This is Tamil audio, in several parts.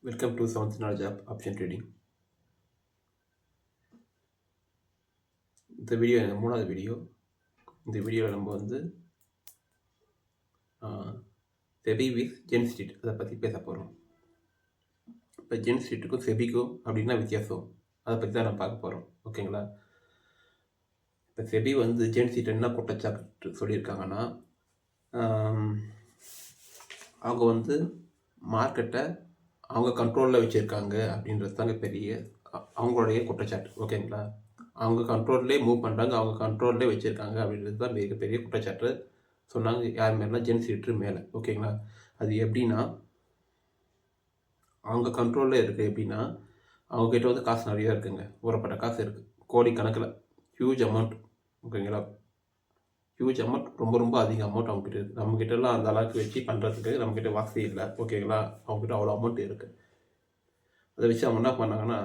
Welcome to seventh knowledge option trading. இந்த வீடியோ மூணாவது வீடியோ. இந்த வீடியோவில் நம்ம வந்து செபி வித் ஜென் ஸ்ட்ரீட் அதை பற்றி பேச போகிறோம். இப்போ ஜென் ஸ்ட்ரீட்டுக்கும் செபிக்கும் அப்படின்னா வித்தியாசம், அதை பற்றி தான் நான் பார்க்க போகிறோம். ஓகேங்களா? இப்போ செபி வந்து ஜென் ஸ்ட்ரீட் என்ன குற்றச்சாட்டு சொல்லியிருக்காங்கன்னா, அவங்க வந்து மார்க்கெட்டை அவங்க கண்ட்ரோலில் வச்சுருக்காங்க அப்படின்றது தாங்க பெரிய அவங்களுடைய குற்றச்சாட்டு. ஓகேங்களா? அவங்க கண்ட்ரோல்லே மூவ் பண்ணுறாங்க, அவங்க கண்ட்ரோல்லே வச்சுருக்காங்க அப்படின்றது தான் மிகப்பெரிய குற்றச்சாட்டு சொன்னாங்க. யார் மேலே? ஜென் ஸ்ட்ரீட் மேலே. ஓகேங்களா? அது எப்படின்னா, அவங்க கண்ட்ரோலில் இருக்குது. எப்படின்னா, அவங்ககிட்ட வந்து காசு நிறையா இருக்குங்க, ஊறப்பட்ட காசு இருக்குது, கோடி கணக்கில், ஹியூஜ் அமௌண்ட். ஓகேங்களா? ஹியூஜ் அமௌண்ட், ரொம்ப ரொம்ப அதிக அமௌண்ட் அவங்ககிட்ட இருக்குது. நம்மக்கிட்டலாம் அந்த அளவுக்கு வச்சு பண்ணுறதுக்கு நம்மக்கிட்ட வாசி இல்லை. ஓகேங்களா? அவங்ககிட்ட அவ்வளோ அமௌண்ட் இருக்குது. அதை வச்சு அவங்க என்ன பண்ணாங்கன்னா,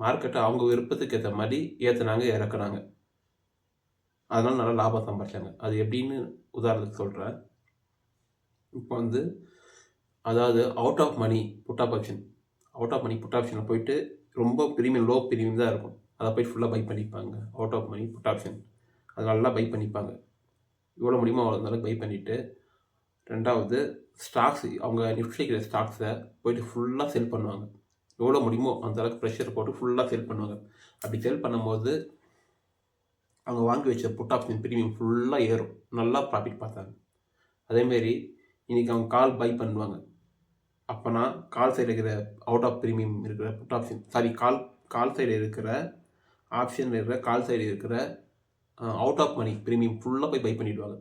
மார்க்கெட்டை அவங்க விருப்பத்துக்கு ஏற்ற மாதிரி ஏற்றுனாங்க, இறக்குனாங்க. அதனால் நல்லா லாபம் சம்பாதிச்சாங்க. அது எப்படின்னு உதாரணத்துக்கு சொல்கிறேன். இப்போ வந்து அதாவது out of money put option, out of money put ஆப்ஷனில் போயிட்டு ரொம்ப ப்ரீமியம், லோ ப்ரீமியம் தான் இருக்கும், அதை போய் ஃபுல்லாக பை பண்ணிப்பாங்க. Out of money put option அது நல்லா பை பண்ணிப்பாங்க. எவ்வளோ முடியுமோ அவ்வளோ அளவுக்கு பை பண்ணிவிட்டு, ரெண்டாவது ஸ்டாக்ஸ், அவங்க நிஃப்டிக்கிற ஸ்டாக்ஸை போயிட்டு ஃபுல்லாக செல் பண்ணுவாங்க. எவ்வளோ முடியுமோ அந்த அளவுக்கு ப்ரெஷர் போட்டு ஃபுல்லாக செல் பண்ணுவாங்க. அப்படி செல் பண்ணும்போது அவங்க வாங்கி வச்ச புட் ஆப்ஷன் ப்ரீமியம் ஃபுல்லாக ஏறும், நல்லா ப்ராஃபிட் பார்த்தாங்க. அதேமாரி இன்றைக்கி அவங்க கால் பை பண்ணுவாங்க. அப்போனா கால் சைடு இருக்கிற அவுட் ஆஃப் ப்ரீமியம் இருக்கிற put option, sorry call side இருக்கிற ஆப்ஷனில் இருக்கிற கால் சைடு இருக்கிற அவுட் ஆஃப் மணி ப்ரீமியம் ஃபுல்லாக போய் பை பண்ணிவிடுவாங்க.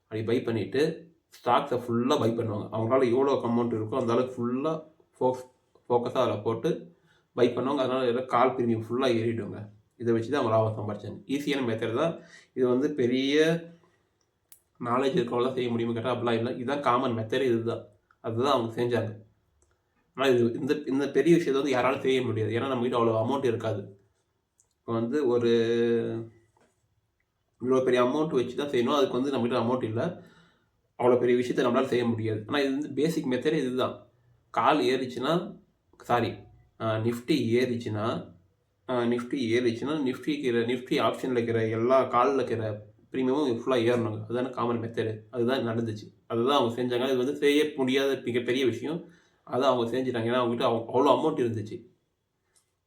அப்படி பை பண்ணிவிட்டு ஸ்டாக்ஸை ஃபுல்லாக பை பண்ணுவாங்க. அவங்களால எவ்வளோ அமௌண்ட் இருக்கோ அந்த அளவுக்கு ஃபுல்லாக ஃபோக்கஸாக அதில் போட்டு பை பண்ணுவாங்க. அதனால் கால் ப்ரீமியம் ஃபுல்லாக ஏறிடுவாங்க. இதை வச்சு தான் அவங்க லாபம் சம்பாதிச்சாங்க. ஈஸியான மெத்தட் தான் இது. வந்து பெரிய நாலேஜ் இருக்கவங்களாம் செய்ய முடியுமா கேட்டால் அப்படிலாம் இல்லை. இதுதான் காமன் மெத்தட், இதுதான். அதுதான் அவங்க செஞ்சாங்க. ஆனால் இது இந்த பெரிய விஷயத்தை வந்து யாராலும் செய்ய முடியாது. ஏன்னா நம்மகிட்ட அவ்வளோ அமௌண்ட் இருக்காது. இப்போ வந்து ஒரு இவ்வளோ பெரிய அமௌண்ட் வச்சு தான் செய்யணும், அதுக்கு வந்து நம்மகிட்ட அமௌண்ட் இல்லை, அவ்வளோ பெரிய விஷயத்தை நம்மளால் செய்ய முடியாது. ஆனால் இது வந்து பேசிக் மெத்தட் இதுதான். கால் ஏறிச்சுன்னா, சாரி நிஃப்டி ஏறிச்சுன்னா நிஃப்டி ஆப்ஷனில் இருக்கிற எல்லா காலில் இருக்கிற ப்ரீமியமும் ஃபுல்லாக ஏறணுங்க. அதுதானே காமன் மெத்தடு. அதுதான் நடந்துச்சு, அதுதான் அவங்க செஞ்சாங்க. இது வந்து செய்ய முடியாத மிகப்பெரிய விஷயம், அதை அவங்க செஞ்சுட்டாங்க. ஏன்னா அவங்ககிட்ட அவ்வளோ அமௌண்ட் இருந்துச்சு,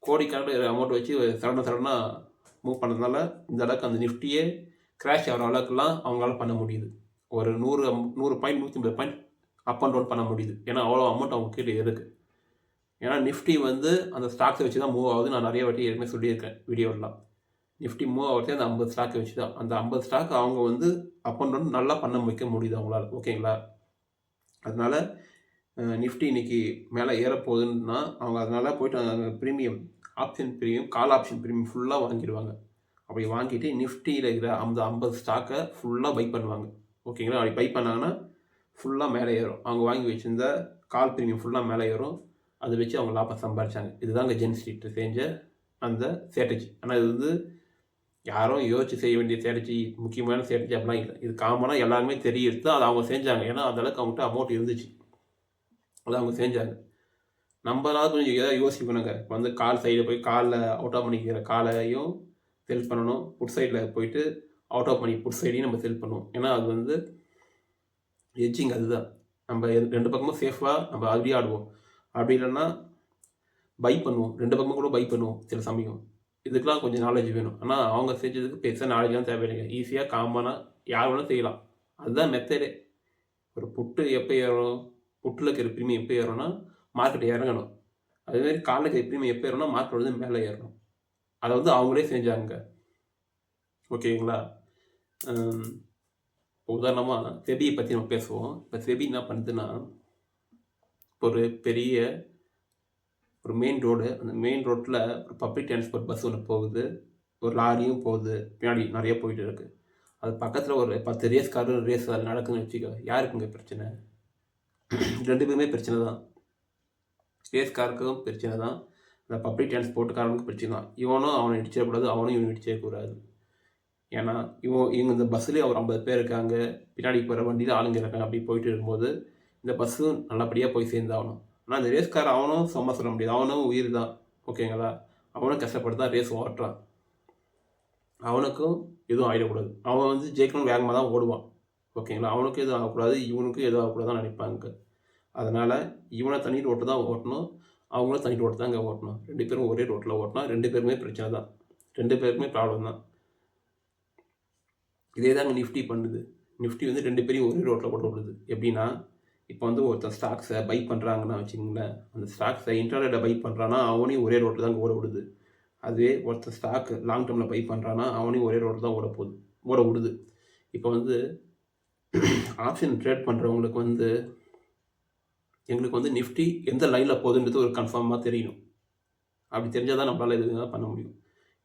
கோடிக்கணக்கில் அமௌண்ட் வச்சு சடனாக மூவ் பண்ணதுனால இந்த அளவுக்கு அந்த நிஃப்டியே கிராஷ் ஆகிற அளவுக்குலாம் அவங்களால பண்ண முடியுது. ஒரு 100 point 150 point up and down பண்ண முடியுது. ஏன்னா அவ்வளோ அமௌண்ட் அவங்க கிட்டே இருக்குது. ஏன்னா நிஃப்டி வந்து அந்த ஸ்டாக்ஸை வச்சு தான் மூவ் ஆகுது. நான் நிறைய வாட்டி ஏற்கனவே சொல்லியிருக்கேன் வீடியோலாம். நிஃப்டி மூவ் ஆகிறதே அந்த 50 ஸ்டாக்கை வச்சு தான். அந்த 50 ஸ்டாக் அவங்க வந்து அப் அண்ட் டவுன் நல்லா பண்ண வைக்க முடியுது அவங்களால. ஓகேங்களா? அதனால் நிஃப்டி இன்றைக்கி மேலே ஏறப்போகுதுன்னா அவங்க அதனால் போய்ட்டு அந்த premium option premium, call option premium ஃபுல்லாக வாங்கிடுவாங்க. அப்படி வாங்கிட்டு நிஃப்டியில் இருக்கிற அந்த 50 ஸ்டாக்கை ஃபுல்லாக பை பண்ணுவாங்க. ஓகேங்களா? அப்படி பை பண்ணாங்கன்னா ஃபுல்லாக மேலே ஏறும். அவங்க வாங்கி வச்சுருந்த கால் ப்ரீமியம் ஃபுல்லாக மேலே ஏறும். அதை வச்சு அவங்க லாபம் சம்பாதிச்சாங்க. இதுதாங்க ஜென் ஸ்ட்ரீட் செஞ்ச அந்த ஸ்ட்ராட்டஜி. ஆனால் இது வந்து யாரும் யோசிச்சு செய்ய வேண்டிய ஸ்ட்ராட்டஜி, முக்கியமான ஸ்ட்ராட்டஜி அப்படிலாம் இல்லை. இது காமனாக எல்லாருமே தெரியுது, அதை அவங்க செஞ்சாங்க. ஏன்னா அந்தளவுக்கு அவங்ககிட்ட அமௌண்ட் இருந்துச்சு, அதை அவங்க செஞ்சாங்க. நம்மளாவது கொஞ்சம் எதாவது யோசிக்கணுங்க. இப்போ வந்து கால் சைடில் போய் காலில் அவுட் ஆஃப் பண்ணிக்கிற காலையும் செல் பண்ணணும், புட் சைடில் போயிட்டு அவுட் ஆஃப் பண்ணி புட் சைடையும் நம்ம செல் பண்ணுவோம். ஏன்னா அது வந்து எட்ஜிங். அதுதான் நம்ம ரெண்டு பக்கமும் சேஃபாக நம்ம அப்படியே ஆடுவோம். அப்படி இல்லைன்னா பை பண்ணுவோம், ரெண்டு பக்கமும் கூட பை பண்ணுவோம் சில சமயம். இதுக்கெலாம் கொஞ்சம் நாலேஜ் வேணும். ஆனால் அவங்க செஞ்சதுக்கு பெருசாக நாலேஜ்லாம் தேவையில்லைங்க. ஈஸியாக காமனாக யார் வேணாலும் செய்யலாம். அதுதான் மெத்தடே. ஒரு புட்டு எப்போ ஏறணும், புட்டில் இருக்கிற ப்ரீமியம் எப்போ ஏறணும்னா மார்க்கெட் இறங்கணும். அதேமாதிரி காலில் இருக்கிற ப்ரீமியம் எப்போ ஏறணும்னா மார்க்கெட் வந்து மேலே ஏறணும். அதை வந்து அவங்களே செஞ்சாங்க. ஓகேங்களா? இப்போ உதாரணமாக செபியை பற்றி நம்ம பேசுவோம். இப்போ செபி என்ன பண்ணுதுன்னா, ஒரு பெரிய ஒரு மெயின் ரோடு, அந்த மெயின் ரோட்டில் ஒரு பப்ளிக் டிரான்ஸ்போர்ட் பஸ் ஒன்று போகுது, ஒரு லாரியும் போகுது, பின்னாடி நிறைய போயிட்டு இருக்குது. அது பக்கத்தில் ஒரு 10 ரேஸ்காரும் ரேஸ் அது நடக்குதுன்னு வச்சுக்கோ. யாருக்குங்க பிரச்சனை? ரெண்டு பேருமே பிரச்சனை தான். ரேஸ்காருக்கும் பிரச்சனை தான், அந்த பப்ளிக் டிரான்ஸ்போர்ட்டுக்காரனுக்கும் பிரச்சனை தான். இவனும் அவனை இடிச்சிடக்கூடாது, அவனும் இவனை இடிச்சிடக்கூடாது. ஏன்னா இவங்க இந்த பஸ்ஸுலேயே ஒரு 50 பேர் இருக்காங்க, பின்னாடி போகிற வண்டியில் ஆளுங்க இருக்காங்க. அப்படி போயிட்டு இருக்கும்போது இந்த பஸ்ஸும் நல்லபடியாக போய் சேர்ந்தாகணும். ஆனால் அந்த ரேஸ்கார் அவனும் சும்மா சொல்ல முடியாது, அவனும் உயிர் தான். ஓகேங்களா? அவனும் கஷ்டப்பட்டு தான் ரேஸ் ஓட்டுறான். அவனுக்கும் எதுவும் ஆகிடக்கூடாது. அவன் வந்து ஜெயிக்கணும் வேகமாக தான் ஓடுவான். ஓகேங்களா? அவனுக்கும் எதுவும் ஆகக்கூடாது, இவனுக்கும் எதுவும் ஆகக்கூடாதுன்னு நினைப்பாங்க. அதனால் இவனை தனி ரோட்டு தான் ஓட்டணும், அவங்களும் தனி ரோட்டு தான் இங்கே ஓட்டணும். 2 பேரும் ஒரே ரோட்டில் ஓட்டினா 2 பேருமே பிரச்சனை தான், 2 பேருக்குமே ப்ராப்ளம் தான். இதே தாங்க நிஃப்டி பண்ணுது. நிஃப்டி வந்து 2 பேரையும் ஒரே ரோட்டில் ஓட்ட விடுது. எப்படின்னா, இப்போ வந்து ஒருத்தர் ஸ்டாக்ஸை பை பண்ணுறாங்கன்னா வச்சுக்கோங்களேன், அந்த ஸ்டாக்ஸை இன்டர்நெட்டை பை பண்ணுறான்னா அவனையும் ஒரே ரோட்டில் தான் ஓட விடுது. அதுவே ஒருத்தர் ஸ்டாக்கு லாங் டேர்மில் பை பண்ணுறான்னா அவனையும் ஒரே ரோட்டில் தான் ஓட விடுது. இப்போ வந்து ஆப்ஷன் ட்ரேட் பண்ணுறவங்களுக்கு வந்து எங்களுக்கு வந்து நிஃப்டி எந்த லைனில் போகுதுன்றது ஒரு கன்ஃபார்மாக தெரியணும். அப்படி தெரிஞ்சால் தான் நம்மளால் எதுவும் பண்ண முடியும்.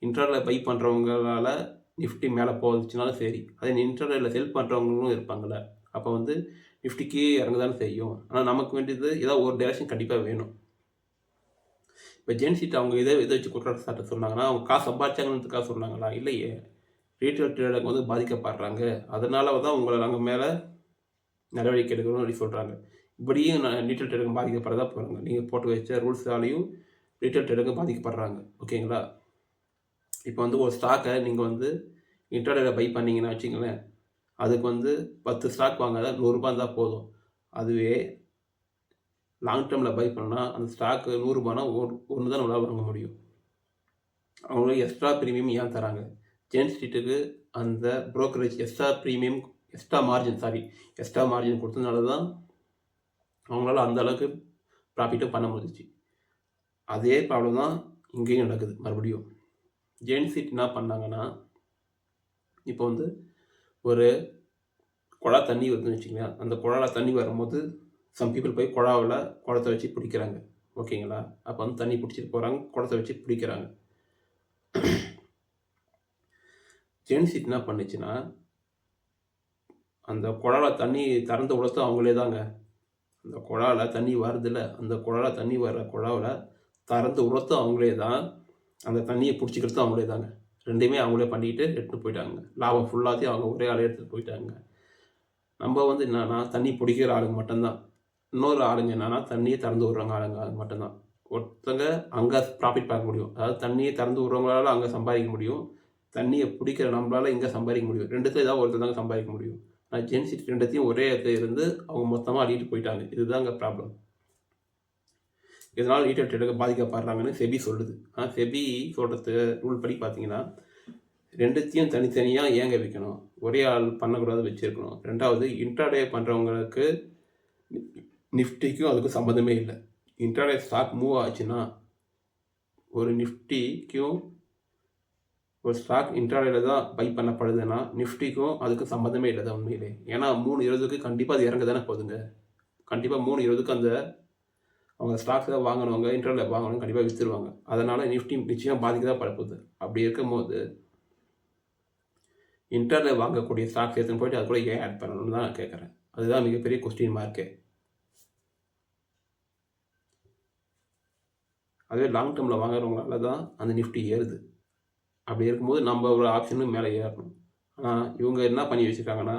இன்டர்நெட்டில் பை பண்ணுறவங்களால நிஃப்டி மேலே போச்சுனாலும் சரி, அதே இன்டர்நெட்டில் செல் பண்ணுறவங்களும் இருப்பாங்கள்ல, அப்போ வந்து நிஃப்டிக்கு இறங்க தானே செய்யும். ஆனால் நமக்கு வேண்டியது ஏதாவது ஒரு டைரக்ஷன் கண்டிப்பாக வேணும். இப்போ ஜென்சிட் அவங்க இதை வச்சு குற்றச்சாட்டு சொன்னாங்கன்னா, அவங்க காசு சம்பாதிச்சாங்கன்றதுக்காக சொன்னாங்களா? இல்லையே, ரீட்டைல் ட்ரேடருக்கு வந்து பாதிக்கப்படுறாங்க, அதனால தான் உங்களை நாங்கள் மேலே நடவடிக்கை எடுக்கணும்னு அப்படி சொல்கிறாங்க. இப்படியும் ரீட்டைல் ட்ரேடருக்கு பாதிக்கப்படுறதா போகிறாங்க. நீங்கள் போட்டு வச்ச ரூல்ஸாலையும் ரீட்டைல் ட்ரேடருக்கு பாதிக்கப்படுறாங்க. ஓகேங்களா? இப்போ வந்து ஒரு ஸ்டாக்கை நீங்கள் வந்து இன்டர்நெட்டில் பை பண்ணிங்கன்னா வச்சுங்களேன், அதுக்கு வந்து 10 ஸ்டாக் வாங்க ₹100 இருந்தால் போதும். அதுவே லாங் டேர்மில் பை பண்ணால் அந்த ஸ்டாக்கு ₹100 ஒன்று தான் நம்மளால் வாங்க முடியும். அவங்களுக்கு எக்ஸ்ட்ரா ப்ரீமியம் ஏன் தராங்க? ஜெயின் ஸ்ட்ரீட்டுக்கு அந்த ப்ரோக்கரேஜ் எக்ஸ்ட்ரா மார்ஜின் கொடுத்ததுனால தான் அவங்களால அந்த அளவுக்கு ப்ராஃபிட்டும் பண்ண முடிஞ்சிச்சு. அதே ப்ராப்ளம் தான் இங்கேயும் நடக்குது. மறுபடியும் ஜெயின் ஸ்ட்ரீட் என்ன பண்ணாங்கன்னா, இப்போ வந்து ஒரு குழா தண்ணி வருதுன்னு வச்சுக்கோங்களேன், அந்த குழாவில் தண்ணி வரும்போது சம் பீப்புள் போய் குடத்தை வச்சு பிடிக்கிறாங்க. ஓகேங்களா? அப்போ வந்து தண்ணி பிடிச்சிட்டு போகிறாங்க, குடத்தை வச்சு பிடிக்கிறாங்க. ஜெயின் ஸ்ட்ரீட் என்ன பண்ணுச்சுன்னா, அந்த குழாவில் தண்ணி திறந்து விடுறது அவங்களே தாங்க. அந்த குழாவில் தண்ணி வருதில்ல, அந்த குழாவில் தண்ணி வர்ற குழாவில் திறந்து விடுறது அவங்களே தான், அந்த தண்ணியை பிடிச்சிக்கிறது அவங்களே தாங்க. ரெண்டுமே அவங்களே பண்ணிக்கிட்டு எடுத்துகிட்டு போயிட்டாங்க. லாபம் ஃபுல்லாத்தையும் அவங்க ஒரே ஆளே எடுத்துகிட்டு போயிட்டாங்க. நம்ம வந்து என்னென்னா, தண்ணி பிடிக்கிற ஆளுங்க மட்டும்தான். இன்னொரு ஆளுங்க என்னென்னா, தண்ணியை திறந்து விட்றவங்க ஆளுங்க அது மட்டும்தான். ஒருத்தங்க அங்கே ப்ராஃபிட் பார்க்க முடியும். அதாவது தண்ணியை திறந்து விட்றவங்களால அங்கே சம்பாதிக்க முடியும், தண்ணியை பிடிக்கிற நம்மளால் இங்கே சம்பாதிக்க முடியும். ரெண்டுத்தில் ஏதாவது ஒருத்தர் தாங்க சம்பாதிக்க முடியும். ஆனால் ஜென் சிட்டி ரெண்டுத்தையும் ஒரே இடத்துல இருந்து அவங்க மொத்தமாக அள்ளிட்டு போயிட்டாங்க. இதுதாங்க ப்ராப்ளம். இதனால் ரீட்டைல் ட்ரேடருக்கு பாதிக்கப்படுறாங்கன்னு செபி சொல்லுது. ஆனால் செபி சொல்கிறது ரூல் படி பார்த்தீங்கன்னா, ரெண்டுத்தையும் தனித்தனியாக ஏங்க வைக்கணும், ஒரே ஆள் பண்ணக்கூடாது, வச்சுருக்கணும். ரெண்டாவது, இன்ட்ராடே பண்ணுறவங்களுக்கு நிஃப்டிக்கும் அதுக்கும் சம்மந்தமே இல்லை. இன்ட்ராடே ஸ்டாக் மூவ் ஆச்சுன்னா, ஒரு நிஃப்டிக்கும் ஒரு ஸ்டாக் இன்ட்ராடேல தான் பை பண்ணப்படுதுன்னா நிஃப்டிக்கும் அதுக்கும் சம்மந்தமே இல்லை தான் உண்மையிலே. ஏன்னா 3:20க்கு கண்டிப்பாக அது இறங்க தானே போகுதுங்க. கண்டிப்பாக 3:20க்கு அந்த அவங்க ஸ்டாக்ஸை வாங்கினவங்க இன்ட்ராடேல வாங்கணும் கண்டிப்பாக விற்றுருவாங்க. அதனால் நிஃப்டி நிச்சயம் பாதிக்க தான் படப்போகுது. அப்படி இருக்கும்போது இன்டர்ல வாங்கக்கூடிய ஸ்டாக்ஸ் எடுத்துன்னு போயிட்டு அது கூட ஏன் ஆட் பண்ணணும்னு தான் நான் கேட்குறேன். அதுதான் மிகப்பெரிய கொஸ்டின் மார்க்கே. அதுவே லாங் டேர்மில் வாங்குறவங்களால தான் அந்த நிஃப்டி ஏறுது. அப்படி இருக்கும்போது நம்ம ஒரு ஆப்ஷனும் மேலே ஏறணும். ஆனால் இவங்க என்ன பண்ணி வச்சுருக்காங்கன்னா,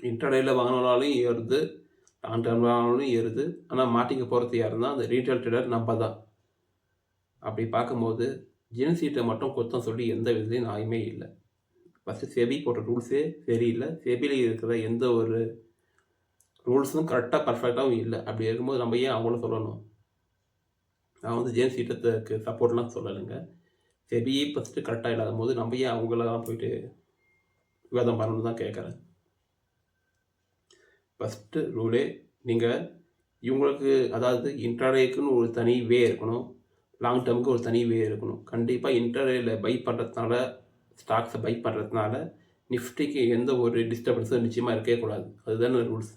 இன்டர்டேயில் வாங்கினாலும் ஏறுது, லாங் டேர்மில் வாங்கினாலும் ஏறுது. ஆனால் மாட்டிக்க போகிறது யாருன்னா அந்த ரீட்டைல் ட்ரேடர் நம்ம தான். அப்படி பார்க்கும்போது ஜென் சீட்டை மட்டும் குத்தம் சொல்லி எந்த விதத்துலையும் நியாயமே இல்லை. ஃபஸ்ட்டு செபி போட்ட ரூல்ஸே சரியில்லை. செபியில் இருக்கிற எந்த ஒரு ரூல்ஸும் கரெக்டாக பர்ஃபெக்டாகவும் இல்லை. அப்படி இருக்கும்போது நம்ம ஏன் அவங்கள சொல்லணும்? நான் வந்து ஜேம்ஸ் சீட்டத்துக்கு சப்போர்ட்லாம் சொல்லலைங்க. செபியே ஃபஸ்ட்டு கரெக்டாக இல்லாத போது நம்ம ஏன் அவங்களெல்லாம் போயிட்டு விவாதம் பண்ணணும்னு தான் கேட்குறேன். ஃபஸ்ட்டு ரூலே நீங்கள் இவங்களுக்கு, அதாவது இன்ட்ராடேக்குன்னு ஒரு தனி வே இருக்கணும், லாங் டேர்முக்கு ஒரு தனி வே இருக்கணும். கண்டிப்பாக இன்ட்ராடேயில் பை பண்ணுறதுனால, ஸ்டாக்ஸை பை பண்ணுறதுனால நிஃப்டிக்கு எந்த ஒரு டிஸ்டர்பன்ஸும் நிச்சயமாக இருக்கவே கூடாது. அதுதானே ரூல்ஸ்.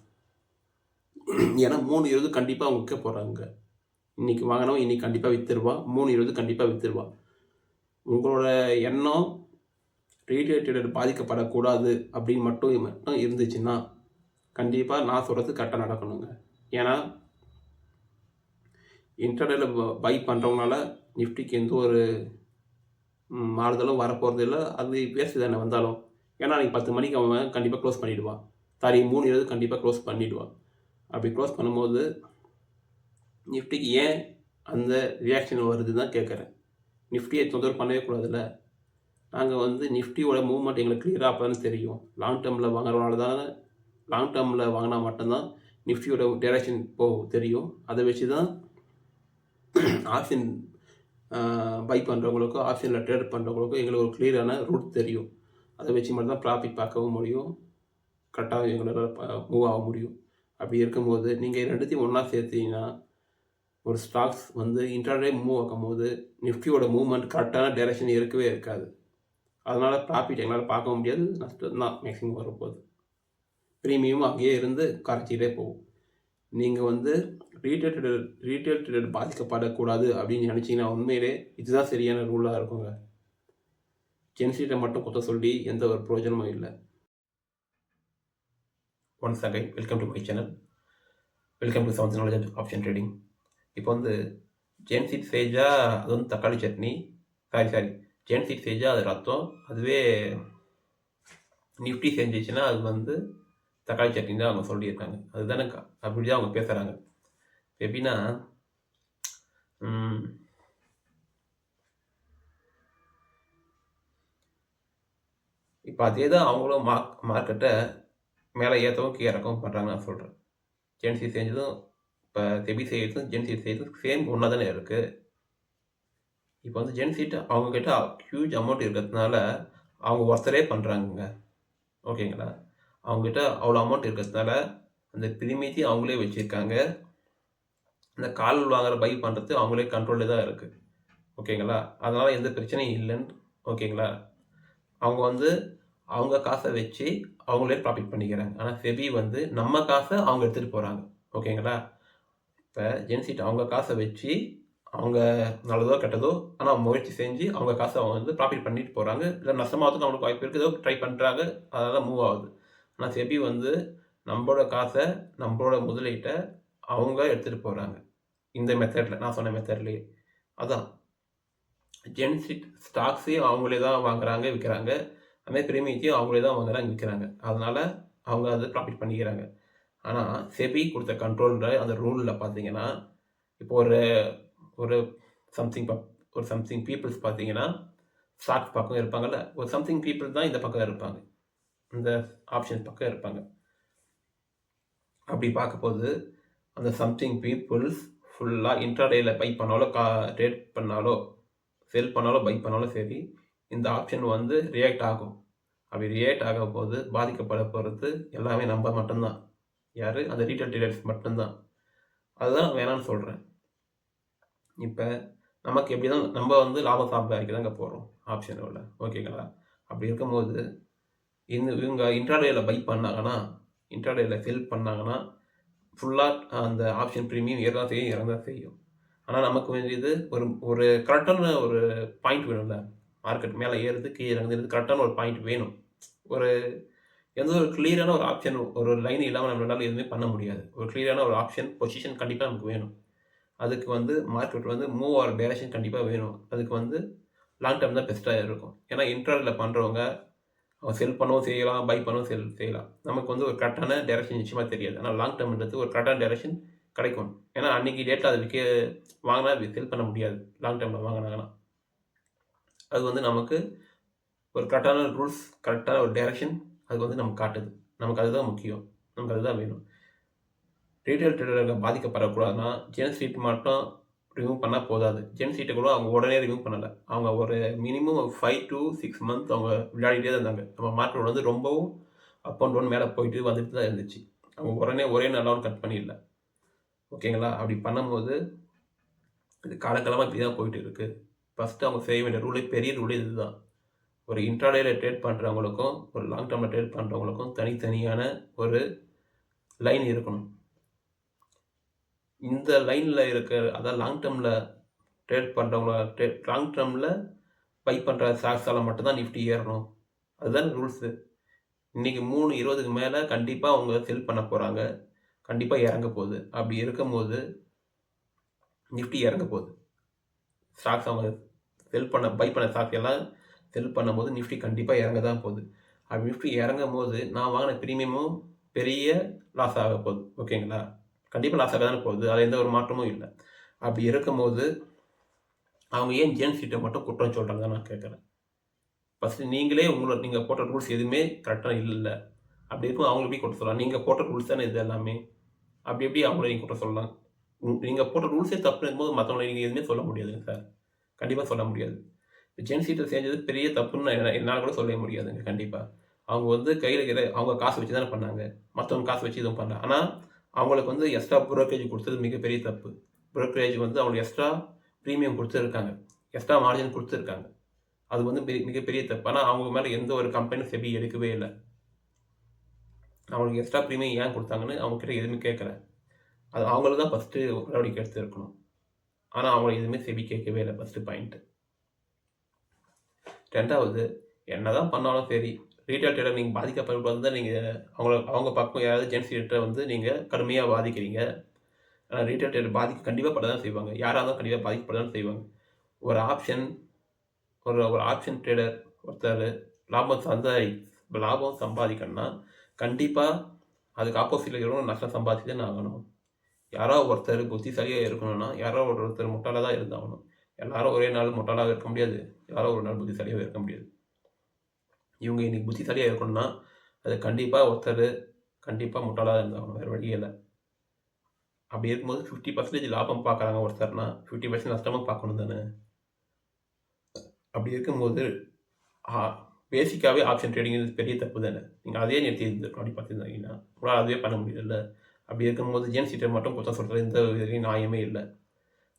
ஏன்னா 3:20 கண்டிப்பாக அவங்க விற்க போகிறாங்க. இன்றைக்கி வாங்கினவன் இன்றைக்கி கண்டிப்பாக விற்றுருவான், 3:20 கண்டிப்பாக விற்றுருவான். உங்களோட எண்ணம் ரீட்டைல் ட்ரேடர் பாதிக்கப்படக்கூடாது அப்படின்னு மட்டும் இருந்துச்சுன்னா கண்டிப்பாக நான் சொல்கிறது கரெக்டாக நடக்கணுங்க. ஏன்னா இன்டர்டேல பை பண்ணுறவங்களால நிஃப்டிக்கு எந்த ஒரு மாறுதலும் வரப்போகிறது இல்லை. அது வேஸ்ட்டு தானே வந்தாலும். ஏன்னா அன்றைக்கி 10 மணிக்கு அவன் கண்டிப்பாக க்ளோஸ் பண்ணிவிடுவான். 3:20 கண்டிப்பாக க்ளோஸ் பண்ணிவிடுவான். அப்படி க்ளோஸ் பண்ணும்போது நிஃப்டிக்கு ஏன் அந்த ரியாக்ஷன் வருது தான் கேட்குறேன். நிஃப்டியை தொந்தரவு பண்ணவே கூடாதுல்ல. நாங்கள் வந்து நிஃப்டியோட மூவ்மெண்ட் எங்களுக்கு கிளியராக அப்போ தானே தெரியும். லாங் டேர்மில் வாங்குறவனால தான் லாங் டேர்மில் வாங்கினா மட்டும்தான் நிஃப்டியோட டைரக்ஷன் தெரியும். அதை வச்சு தான் ஆப்ஷன் பை பண்ணுறவங்களுக்கோ ஆப்ஷனில் ட்ரேட் பண்ணுறவங்களுக்கோ எங்களுக்கு ஒரு கிளியரான ரூட் தெரியும். அதை வச்சு மட்டும் தான் ப்ராஃபிட் பார்க்கவும் முடியும், கரெக்டாக எங்களால் மூவ் ஆக முடியும். அப்படி இருக்கும்போது நீங்கள் ரெண்டுத்தையும் ஒன்றா சேர்த்தீங்கன்னா ஒரு ஸ்டாக்ஸ் வந்து இன்ட்ராடே மூவ் ஆகும்போது நிஃப்டியோட மூவ்மெண்ட் கரெக்டான டைரக்ஷன் இருக்கவே இருக்காது. அதனால் ப்ராஃபிட் எங்களால் பார்க்க முடியாது, நஷ்டம் தான் மேக்ஸிமம் வரப்போகுது. ப்ரீமியமும் அங்கேயே இருந்து கரைச்சிக்கிட்டே போகும். நீங்கள் வந்து ரீட்டைல் ட்ரேடர் பாதிக்கப்படக்கூடாது அப்படின்னு நினச்சிங்கன்னா உண்மையிலே இதுதான் சரியான ரூலாக இருக்குங்க. ஜென்சிட்டை மட்டும் குத்த சொல்லி எந்த ஒரு பிரயோஜனமும் இல்லை. Once again welcome to my channel, welcome to seventh knowledge option trading. இப்போ வந்து ஜென்சிட் சேஜா அது வந்து தக்காளி சட்னி, சாரி ஜென்சிட் சேஜா அது ரத்தம், அதுவே நிஃப்டி செஞ்சிச்சுன்னா அது வந்து தக்காளி சட்னி தான் அவங்க சொல்லியிருக்காங்க. அதுதானே அப்படி தான் அவங்க பேசுகிறாங்க. எப்படின்னா இப்போ அதே தான் அவங்களும் மார்க்கெட்டை மேலே ஏற்றவும் கீழே இறக்கவும் பண்ணுறாங்க. நான் சொல்கிறேன் ஜென்சி செஞ்சதும் இப்போ செபி செய்யறதும் ஜென்சி செய்யறதும் சேம் ஒன்றா தானே இருக்குது. இப்போ வந்து ஜென்சிட்டு அவங்கக்கிட்ட ஹியூஜ் அமௌண்ட் இருக்கிறதுனால அவங்க ஒருத்தரே பண்ணுறாங்க, ஓகேங்களா. அவங்ககிட்ட அவ்வளோ அமௌண்ட் இருக்கிறதுனால அந்த பிரீமியத்தையும் அவங்களே வச்சுருக்காங்க. இந்த கால் வாங்குற பை பண்ணுறது அவங்களே கண்ட்ரோலில் தான் இருக்குது, ஓகேங்களா. அதனால் எந்த பிரச்சனையும் இல்லைன்னு, ஓகேங்களா. அவங்க வந்து அவங்க காசை வச்சு அவங்களே ப்ராஃபிட் பண்ணிக்கிறாங்க. ஆனால் செபி வந்து நம்ம காசை அவங்க எடுத்துகிட்டு போகிறாங்க, ஓகேங்களா. இப்போ ஜென்சிட் அவங்க காசை வச்சு அவங்க நல்லதோ கெட்டதோ ஆனால் முயற்சி செஞ்சு அவங்க காசை அவங்க வந்து ப்ராஃபிட் பண்ணிட்டு போகிறாங்க. இல்லை நஷ்டமாகறதுக்கு அவங்களுக்கு வாய்ப்பு இருக்குது, ஏதோ ட்ரை பண்ணுறாங்க, அதெல்லாம் மூவ் ஆகுது. ஆனால் செபி வந்து நம்மளோட காசை நம்மளோட முதலீட்டை அவங்க எடுத்துகிட்டு போகிறாங்க இந்த மெத்தடில், நான் சொன்ன மெத்தட்லேயே. அதான் ஜென்சிட் ஸ்டாக்ஸையும் அவங்களே தான் வாங்குறாங்க விற்கிறாங்க, அதுமாதிரி பிரீமியத்தையும் அவங்களே தான் வாங்குறாங்க விற்கிறாங்க. அதனால் அவங்க அதை ப்ராஃபிட் பண்ணிக்கிறாங்க. ஆனால் செபி கொடுத்த கண்ட்ரோலில் அந்த ரூலில் பார்த்தீங்கன்னா இப்போ ஒரு சம்திங் பீப்புள்ஸ் பார்த்தீங்கன்னா ஸ்டாக்ஸ் பக்கம் இருப்பாங்கல்ல, ஒரு சம்திங் பீப்புள் தான் இந்த பக்கம் இருப்பாங்க, இந்த ஆப்ஷன் பக்கம் இருப்பாங்க. அப்படி பார்க்கும்போது அந்த சம்திங் பீப்புள்ஸ் ஃபுல்லாக இன்ட்ராடேயில் பை பண்ணாலோ ட்ரேட் பண்ணாலோ செல் பண்ணாலோ பை பண்ணாலும் சரி, இந்த ஆப்ஷன் வந்து ரியாக்ட் ஆகும். அப்படி ரியாக்ட் ஆகும் போது பாதிக்கப்பட போகிறது எல்லாமே நம்ம மட்டும்தான். யார்? அந்த ரீட்டைல் ட்ரேடர்ஸ் மட்டும்தான். அதுதான் வேணான்னு சொல்கிறேன். இப்போ நமக்கு எப்படி தான் நம்ம வந்து லாபம் சம்பாதிக்க தாங்க போகிறோம் ஆப்ஷனோட, ஓகேங்களா. அப்படி இருக்கும்போது இவங்க இன்ட்ராடேயில் பை பண்ணாங்கன்னா, இன்ட்ராடேயில் செல் பண்ணாங்கன்னா ஃபுல்லாக அந்த ஆப்ஷன் ப்ரீமியம் ஏறதான் செய்யும், இறங்கதான் செய்யும். ஆனால் நமக்கு வேண்டியது ஒரு கரெக்டான ஒரு பாயிண்ட் வேணும்ல. மார்க்கெட் மேலே ஏறுது கீழே இறங்குது, கரெக்டான ஒரு பாயிண்ட் வேணும். ஒரு எந்த ஒரு கிளியரான ஒரு ஆப்ஷன், ஒரு லைன் இல்லாமல் நம்மளால எதுவுமே பண்ண முடியாது. ஒரு கிளியரான ஒரு ஆப்ஷன் பொசிஷன் கண்டிப்பாக நமக்கு வேணும். அதுக்கு வந்து மார்க்கெட் வந்து மூவ் ஆகிற டைரக்ஷன் கண்டிப்பாக வேணும். அதுக்கு வந்து லாங் டேர்ம் தான் பெஸ்ட்டாக இருக்கும். ஏன்னா இன்ட்ராடேயில் பண்ணுறவங்க அவங்க செல் பண்ணவும் செய்யலாம், பை பண்ணவும் செய்யலாம். நமக்கு வந்து ஒரு கரெக்டான டைரக்ஷன் நிச்சயமாக தெரியாது. ஆனால் லாங் டேர்ம்ன்றது ஒரு கரெக்டான டைரக்ஷன் கிடைக்கும். ஏன்னா அன்றைக்கி டேட்டில் அது வாங்கினா செல் பண்ண முடியாது. லாங் டேர்மில் வாங்கினாங்கன்னா அது வந்து நமக்கு ஒரு கரெக்டான ரூல்ஸ், கரெக்டான ஒரு டைரக்ஷன் அது வந்து நமக்கு காட்டுது. நமக்கு அதுதான் முக்கியம், நமக்கு அதுதான் வேணும். ரீட்டைல் ட்ரேடர்கள் பாதிக்கப்படக்கூடாதுன்னா ஜென்சிட் மட்டும் ரிமூவ் பண்ணால் போதாது. ஜென்சிட்டை கூட அவங்க உடனே ரிமூவ் பண்ணலை. அவங்க ஒரு மினிமம் 5 to 6 months அவங்க விளையாடிட்டே தான் இருந்தாங்க. நம்ம மார்க்கெட் வந்து ரொம்பவும் அப் அண்ட் டவுன் மேலே போயிட்டு வந்துட்டு தான் இருந்துச்சு. அவங்க ஒரே நாளாவும் கட் பண்ணிடல, ஓகேங்களா. அப்படி பண்ணும்போது இது காலகாலமாக இப்படி தான் போயிட்டு இருக்குது. ஃபஸ்ட்டு அவங்க செய்ய வேண்டிய பெரிய ரூலே இதுதான். ஒரு இன்ட்ராடேயில் ட்ரேட் பண்ணுறவங்களுக்கும் ஒரு லாங் டேர்மில் ட்ரேட் பண்ணுறவங்களுக்கும் தனித்தனியான ஒரு லைன் இருக்கணும். இந்த லைனில் இருக்கிற அதாவது லாங் டேர்மில் ட்ரேட் பண்ணுறவங்கள லாங் டேர்மில் பை பண்ணுற ஸ்டாக்ஸால் மட்டும்தான் நிஃப்டி ஏறணும். அதுதான் ரூல்ஸு. இன்றைக்கி 3:20க்கு மேலே கண்டிப்பாக அவங்க செல் பண்ண போகிறாங்க, கண்டிப்பாக இறங்க போகுது. அப்படி இருக்கும்போது நிஃப்டி இறங்க போகுது. ஸ்டாக்ஸ் அவங்க பை பண்ண ஸ்டாக்ஸ் எல்லாம் செல் பண்ணும்போது நிஃப்டி கண்டிப்பாக இறங்க தான் போகுது. அப்படி நிஃப்டி இறங்கும் போது நான் வாங்கின ப்ரீமியமும் பெரிய லாஸ் ஆக போகுது, ஓகேங்களா. கண்டிப்பாக லாஸ் ஆக தானே போகுது. அதில் எந்த ஒரு மாற்றமும் இல்லை. அப்படி இருக்கும்போது அவங்க ஏன் ஜேஎன்சிட்ட மட்டும் குற்றம் சொல்கிறாங்க தான் நான் கேட்குறேன். ஃபஸ்ட்டு நீங்களே நீங்கள் போட்ட ரூல்ஸ் எதுவுமே கரெக்டாக இல்லை. அப்படி இருக்கும் அவங்கள எப்படி குற்றம் சொல்லலாம்? நீங்கள் போட்ட ரூல்ஸ் தானே இது எல்லாமே. அப்படி எப்படி அவங்கள நீங்கள் குற்றம் சொல்லலாம்? நீங்கள் போட்ட ரூல்ஸே தப்பு இருக்கும்போது மற்றவங்களை நீங்கள் எதுவுமே சொல்ல முடியாதுங்க சார். கண்டிப்பாக சொல்ல முடியாது. ஜென்சிட்ட செஞ்சது பெரிய தப்புன்னு என்னால் கூட சொல்ல முடியாதுங்க கண்டிப்பாக. அவங்க வந்து கையில் இருக்கிற அவங்க காசு வச்சு தானே பண்ணாங்க. மற்றவங்க காசு வச்சு எதுவும் பண்ணல. ஆனால் அவங்களுக்கு வந்து எக்ஸ்ட்ரா புரோக்கரேஜ் கொடுத்தது மிகப்பெரிய தப்பு. புரோக்கரேஜ் வந்து அவங்களுக்கு எக்ஸ்ட்ரா ப்ரீமியம் கொடுத்துருக்காங்க. எக்ஸ்ட்ரா மார்ஜின் கொடுத்துருக்காங்க. அது வந்து மிகப்பெரிய தப்பு. ஆனால் அவங்க மேலே எந்த ஒரு கம்பெனியும் செபி எடுக்கவே இல்லை. அவங்களுக்கு எக்ஸ்ட்ரா ப்ரீமியம் ஏன் கொடுத்தாங்கன்னு அவங்ககிட்ட எதுவுமே கேட்கல. அது அவங்களுக்கு தான் ஃபஸ்ட்டு நடவடிக்கை எடுத்துருக்கணும். ஆனால் அவங்கள எதுவுமே செபி கேட்கவே இல்லை. First point. 2வது என்ன தான் பண்ணாலும் சரி, ரீட்டைல் ட்ரேடர் நீங்கள் பாதிக்கப்பட்டு நீங்கள் அவங்க பக்கம் யாராவது ஜென்சி ட்ரேடரை வந்து நீங்கள் கடுமையாக பாதிக்கிறீங்க. ஆனால் ரீட்டைல் ட்ரேடர் கண்டிப்பாக பட தான் செய்வாங்க. யாராக இருந்தாலும் கண்டிப்பாக பாதிக்கப்பட தான் செய்வாங்க. ஒரு ஆப்ஷன் ட்ரேடர் ஒருத்தர் லாபம் சம்பாதிக்கணும்னா கண்டிப்பாக அதுக்கு ஆப்போசிட்டில் இருக்கிறவங்க நஷ்டம் சம்பாதிச்சு தான் ஆகணும். யாரோ ஒருத்தர் புத்திசாலியாக இருக்கணும்னா யாரோ ஒருத்தர் முட்டாளாக தான் இருந்தாகணும். எல்லாரும் ஒரே நாள் முட்டாளாக இருக்க முடியாது. யாரோ ஒரு நாள் புத்திசாலியாக இருக்க முடியாது. இவங்க இன்னைக்கு புத்திசாலியாக இருக்கணும்னா அது கண்டிப்பாக ஒருத்தர் கண்டிப்பாக முட்டாளாக இருந்தாகணும். வேறு வழியே இல்லை. அப்படி இருக்கும்போது 50% லாபம் பார்க்குறாங்க ஒருத்தர்னா 50% நஷ்டமும் பார்க்கணும் தானே. அப்படி இருக்கும்போது பேசிக்காகவே ஆப்ஷன் ட்ரேடிங் பெரிய தப்பு தானே. நீங்கள் அதே நிறுத்தி இருந்திருக்கணும். அப்படி பார்த்துருந்தீங்கன்னா உங்களால் அதுவே பண்ண முடியல. அப்படி இருக்கும்போது ஜேஎன்சிட்டை மட்டும் குற்றம் சொல்கிறது எந்த விதத்துலையும் நியாயமே இல்லை.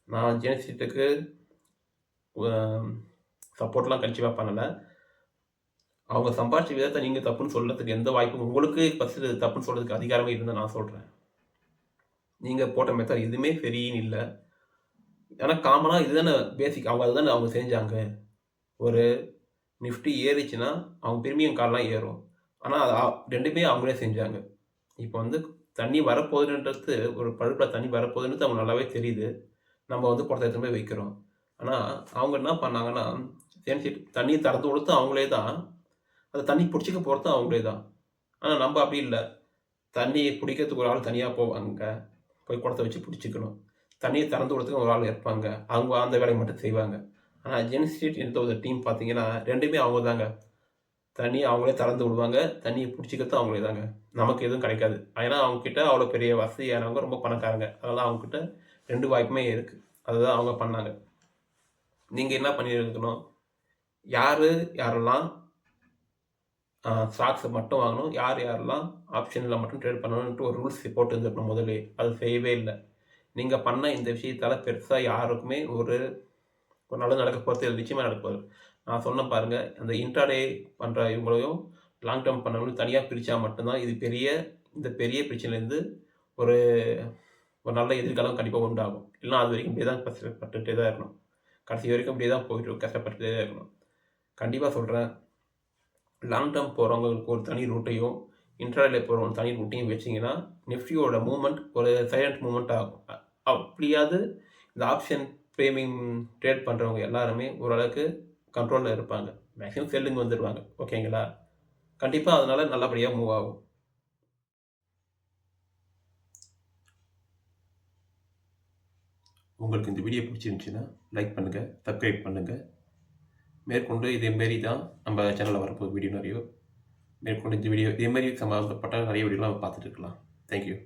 நான் ஜேஎன்சிட்டுக்கு சப்போர்ட்லாம் கண்டிப்பாக பண்ணலை. அவங்க சம்பாதிச்ச விதத்தை நீங்கள் தப்புன்னு சொல்கிறதுக்கு எந்த வாய்ப்பும் உங்களுக்கு ஃபஸ்ட்டு தப்புன்னு சொல்கிறதுக்கு அதிகாரமே இருந்தால் நான் சொல்கிறேன். நீங்கள் போட்ட மெத்தட் எதுவுமே சரின்னு இல்லை. ஏன்னா காமனாக இதுதானே பேசிக். அதுதானே அவங்க செஞ்சாங்க. ஒரு நிஃப்டி ஏறிச்சுன்னா அவங்க ப்ரீமியம் கார்லாம் ஏறும். ஆனால் அது ரெண்டுமே அவங்களே செஞ்சாங்க. இப்போ வந்து தண்ணி வரப்போகுதுன்றது ஒரு பழுப்பில் தண்ணி வரப்போகுதுன்றது அவங்க நல்லாவே தெரியுது. நம்ம வந்து குடத்தை எடுத்துன்னு போய் வைக்கிறோம். ஆனால் அவங்க என்ன பண்ணாங்கன்னா தண்ணியை திறந்து கொடுத்து அவங்களே தான் அந்த தண்ணி பிடிச்சிக்க போகிறது அவங்களே தான். ஆனால் நம்ம அப்படி இல்லை. தண்ணியை பிடிக்கிறதுக்கு ஒரு ஆள் தனியாக போவாங்க. போய் குடத்தை வச்சு பிடிச்சிக்கணும். தண்ணியை திறந்து கொடுத்துக்கு ஒரு ஆள் இருப்பாங்க. அவங்க அந்த வேலையை மட்டும் செய்வாங்க. ஆனால் ஜென்ஸ்ட்ரீட் என்ற ஒரு டீம் பார்த்தீங்கன்னா ரெண்டுமே அவங்க தாங்க. தண்ணியை அவங்களே திறந்து விடுவாங்க. தண்ணியை பிடிச்சிக்கிறது அவங்களே தாங்க. நமக்கு எதுவும் கிடைக்காது. ஏன்னா அவங்கக்கிட்ட அவ்வளோ பெரிய வசதியானவங்க, ரொம்ப பணக்காரங்க. அதனால் அவங்கக்கிட்ட 2 வாய்ப்புமே இருக்குது. அதுதான் அவங்க பண்ணாங்க. நீங்கள் என்ன பண்ணியிருக்கணும், யாரெல்லாம் ஸ்டாக்ஸை மட்டும் வாங்கணும், யாரெல்லாம் ஆப்ஷனில் மட்டும் ட்ரேட் பண்ணணுன்ட்டு ஒரு ரூல்ஸ் போட்டு இருந்திருக்கணும் முதலே. அது செய்யவே இல்லை. நீங்கள் பண்ண இந்த விஷயத்தால் பெருசாக யாருக்குமே ஒரு நல்லது நடக்க போகிறது நிச்சயமாக நடக்க போகுது. நான் சொன்ன பாருங்கள், அந்த இன்ட்ராடே பண்ணுற இவங்களையும் லாங் டேர்ம் பண்ணவங்களும் தனியாக பிரித்தா மட்டும்தான் இந்த பெரிய பிரச்சனைலேருந்து ஒரு நல்ல எதிர்காலம் கண்டிப்பாக உண்டாகும். இல்லைனா அது வரைக்கும் இப்படியே தான் கஷ்டப்பட்டுகிட்டே தான் இருக்கணும். கடைசி வரைக்கும் இப்படியே தான் போயிட்டு கஷ்டப்பட்டுகிட்டே தான் இருக்கணும். கண்டிப்பாக சொல்கிறேன், லாங் டேர்ம் போகிறவங்களுக்கு ஒரு தனி ரூட்டையும் இன்ட்ராடே போகிறவங்க தனி ரூட்டையும் வச்சிங்கன்னா நிஃப்டியோட மூவ்மெண்ட் ஒரு சைலண்ட் மூவ்மெண்ட் ஆகும். அப்படியாவது இந்த ஆப்ஷன் ப்ரீமியம் ட்ரேட் பண்ணுறவங்க எல்லாருமே ஓரளவுக்கு கண்ட்ரோலில் இருப்பாங்க. மேக்ஸிமம் செல்லுங்க வந்துடுவாங்க. ஓகேங்களா? கண்டிப்பாக அதனால் நல்லபடியாக மூவ் ஆகும். உங்களுக்கு இந்த வீடியோ பிடிச்சிருந்துச்சுன்னா லைக் பண்ணுங்கள், சப்ஸ்கிரைப் பண்ணுங்கள். மேற்கொண்டு இதேமாரி தான் நம்ம சேனலில் வரப்போகுது வீடியோ நிறைய. மேற்கொண்டு இந்த வீடியோ இதேமாரி சம்மந்தப்பட்ட நிறைய வீடியோலாம் பார்த்துட்டு இருக்கலாம். தேங்க்யூ.